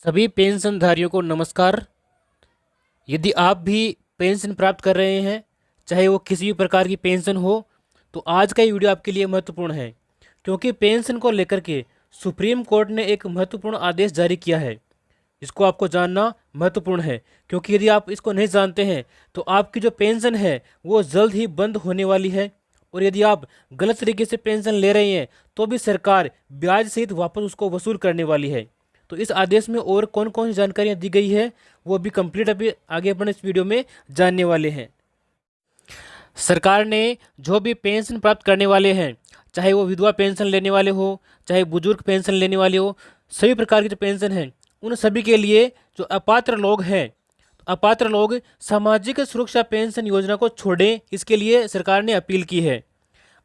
सभी पेंशनधारियों को नमस्कार। यदि आप भी पेंशन प्राप्त कर रहे हैं, चाहे वो किसी भी प्रकार की पेंशन हो, तो आज का ये वीडियो आपके लिए महत्वपूर्ण है, क्योंकि पेंशन को लेकर के सुप्रीम कोर्ट ने एक महत्वपूर्ण आदेश जारी किया है। इसको आपको जानना महत्वपूर्ण है, क्योंकि यदि आप इसको नहीं जानते हैं तो आपकी जो पेंशन है वो जल्द ही बंद होने वाली है। और यदि आप गलत तरीके से पेंशन ले रहे हैं तो भी सरकार ब्याज सहित वापस उसको वसूल करने वाली है। तो इस आदेश में और कौन कौन सी जानकारियाँ दी गई है वो अभी कंप्लीट अभी आगे अपन इस वीडियो में जानने वाले हैं। सरकार ने जो भी पेंशन प्राप्त करने वाले हैं, चाहे वो विधवा पेंशन लेने वाले हो, चाहे बुजुर्ग पेंशन लेने वाले हो, सभी प्रकार की जो पेंशन है उन सभी के लिए जो अपात्र लोग हैं, अपात्र लोग सामाजिक सुरक्षा पेंशन योजना को छोड़ें, इसके लिए सरकार ने अपील की है।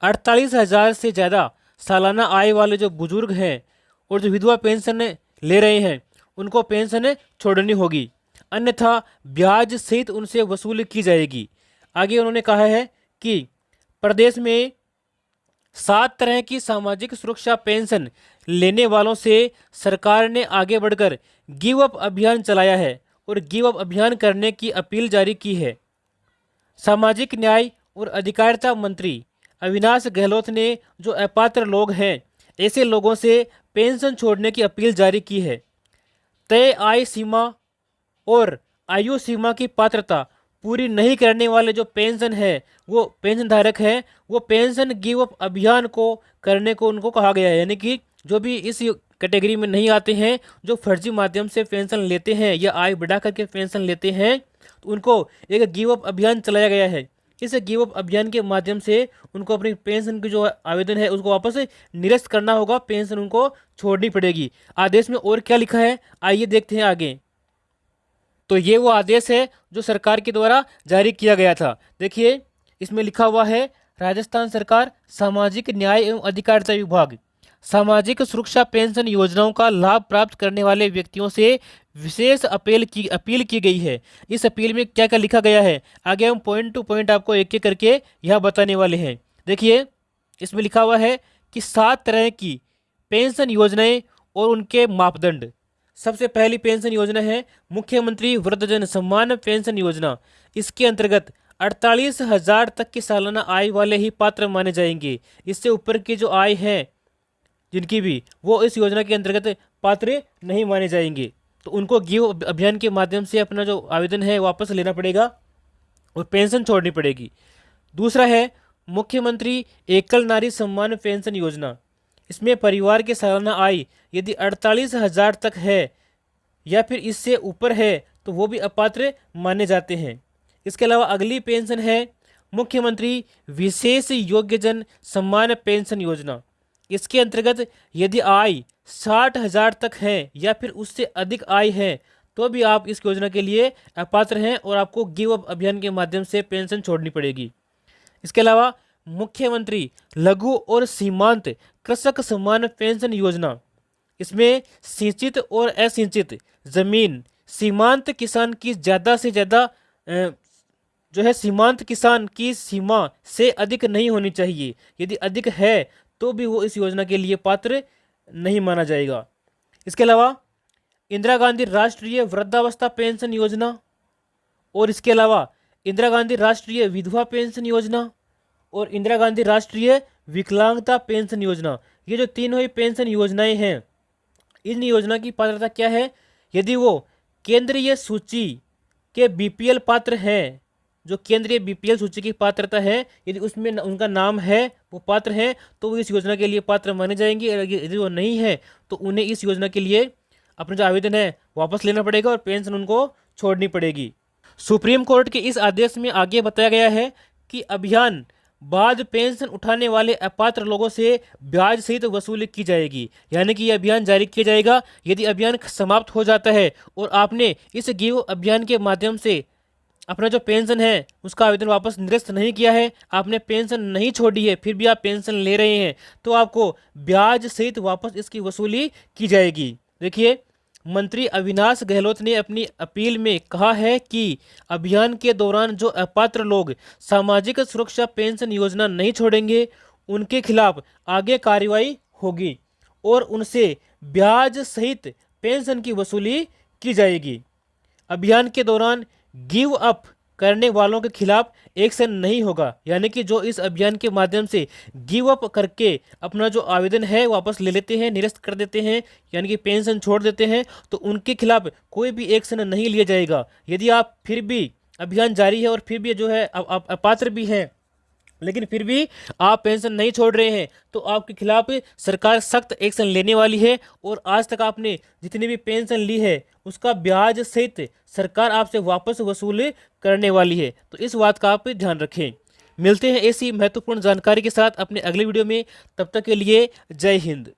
48,000 से ज़्यादा सालाना आय वाले जो बुजुर्ग हैं और जो विधवा पेंशन ले रहे हैं उनको पेंशन छोड़नी होगी, अन्यथा ब्याज सहित उनसे वसूली की जाएगी। आगे उन्होंने कहा है कि प्रदेश में 7 तरह की सामाजिक सुरक्षा पेंशन लेने वालों से सरकार ने आगे बढ़कर गिव अप अभियान चलाया है और गिव अप अभियान करने की अपील जारी की है। सामाजिक न्याय और अधिकारिता मंत्री अविनाश गहलोत ने जो अपात्र लोग हैं ऐसे लोगों से पेंशन छोड़ने की अपील जारी की है। तय आय सीमा और आयु सीमा की पात्रता पूरी नहीं करने वाले जो पेंशन है वो पेंशन धारक है, वो पेंशन गिव अप अभियान को करने को उनको कहा गया है। यानी कि जो भी इस कैटेगरी में नहीं आते हैं, जो फर्जी माध्यम से पेंशन लेते हैं या आय बढ़ा करके पेंशन लेते हैं, तो उनको एक गिव अप अभियान चलाया गया है। इस गिव अप अभियान के माध्यम से उनको अपनी पेंशन की जो आवेदन है उसको वापस निरस्त करना होगा, पेंशन उनको छोड़नी पड़ेगी। आदेश में और क्या लिखा है आइए देखते हैं आगे। तो ये वो आदेश है जो सरकार के द्वारा जारी किया गया था। देखिए इसमें लिखा हुआ है, राजस्थान सरकार सामाजिक न्याय एवं अधिकारिता विभाग सामाजिक सुरक्षा पेंशन योजनाओं का लाभ प्राप्त करने वाले व्यक्तियों से विशेष अपील की गई है। इस अपील में क्या क्या लिखा गया है आगे हम पॉइंट टू पॉइंट आपको एक एक करके यहाँ बताने वाले हैं। देखिए इसमें लिखा हुआ है कि 7 तरह की पेंशन योजनाएं और उनके मापदंड। सबसे पहली पेंशन योजना है मुख्यमंत्री वृद्धजन सम्मान पेंशन योजना। इसके अंतर्गत 48,000 तक की सालाना आय वाले ही पात्र माने जाएंगे। इससे ऊपर की जो आय है जिनकी भी, वो इस योजना के अंतर्गत पात्र नहीं माने जाएंगे। तो उनको गिव अभियान के माध्यम से अपना जो आवेदन है वापस लेना पड़ेगा और पेंशन छोड़नी पड़ेगी। दूसरा है मुख्यमंत्री एकल नारी सम्मान पेंशन योजना। इसमें परिवार की सालाना आय यदि 48,000 तक है या फिर इससे ऊपर है तो वो भी अपात्र माने जाते हैं। इसके अलावा अगली पेंशन है मुख्यमंत्री विशेष योग्यजन सम्मान पेंशन योजना। इसके अंतर्गत यदि आय 60,000 तक है या फिर उससे अधिक आय है तो भी आप इस योजना के लिए अपात्र हैं और आपको गिव अप अभियान के माध्यम से पेंशन छोड़नी पड़ेगी। इसके अलावा मुख्यमंत्री लघु और सीमांत कृषक सम्मान पेंशन योजना। इसमें सिंचित और असिंचित जमीन सीमांत किसान की ज़्यादा से ज़्यादा जो है सीमांत किसान की सीमा से अधिक नहीं होनी चाहिए। यदि अधिक है तो भी वो इस योजना के लिए पात्र नहीं माना जाएगा। इसके अलावा इंदिरा गांधी राष्ट्रीय वृद्धावस्था पेंशन योजना और इसके अलावा इंदिरा गांधी राष्ट्रीय विधवा पेंशन योजना और इंदिरा गांधी राष्ट्रीय विकलांगता पेंशन योजना। ये जो तीनों ही पेंशन योजनाएं हैं, इन योजना की पात्रता क्या है, यदि वो केंद्रीय सूची के बीपीएल पात्र हैं, जो केंद्रीय बीपीएल सूची की पात्रता है, यदि उसमें उनका नाम है, वो पात्र हैं, तो वो इस योजना के लिए पात्र माने जाएंगे। यदि वो नहीं है तो उन्हें इस योजना के लिए अपना जो आवेदन है वापस लेना पड़ेगा और पेंशन उनको छोड़नी पड़ेगी। सुप्रीम कोर्ट के इस आदेश में आगे बताया गया है कि अभियान बाद पेंशन उठाने वाले अपात्र लोगों से ब्याज सहित वसूली की जाएगी। यानी कि यह अभियान जारी किया जाएगा। यदि अभियान समाप्त हो जाता है और आपने इस गिव अभियान के माध्यम से अपना जो पेंशन है उसका आवेदन वापस निरस्त नहीं किया है, आपने पेंशन नहीं छोड़ी है, फिर भी आप पेंशन ले रहे हैं, तो आपको ब्याज सहित वापस इसकी वसूली की जाएगी। देखिए मंत्री अविनाश गहलोत ने अपनी अपील में कहा है कि अभियान के दौरान जो अपात्र लोग सामाजिक सुरक्षा पेंशन योजना नहीं छोड़ेंगे उनके खिलाफ आगे कार्रवाई होगी और उनसे ब्याज सहित पेंशन की वसूली की जाएगी। अभियान के दौरान गिव अप करने वालों के खिलाफ एक्शन नहीं होगा, यानी कि जो इस अभियान के माध्यम से गिव अप करके अपना जो आवेदन है वापस ले लेते हैं, निरस्त कर देते हैं, यानी कि पेंशन छोड़ देते हैं, तो उनके खिलाफ कोई भी एक्शन नहीं लिया जाएगा। यदि आप फिर भी अभियान जारी है और फिर भी जो है अपात्र भी हैं, लेकिन फिर भी आप पेंशन नहीं छोड़ रहे हैं, तो आपके खिलाफ सरकार सख्त एक्शन लेने वाली है। और आज तक आपने जितनी भी पेंशन ली है उसका ब्याज सहित सरकार आपसे वापस वसूल करने वाली है। तो इस बात का आप ध्यान रखें। मिलते हैं ऐसी महत्वपूर्ण जानकारी के साथ अपने अगले वीडियो में। तब तक के लिए जय हिंद।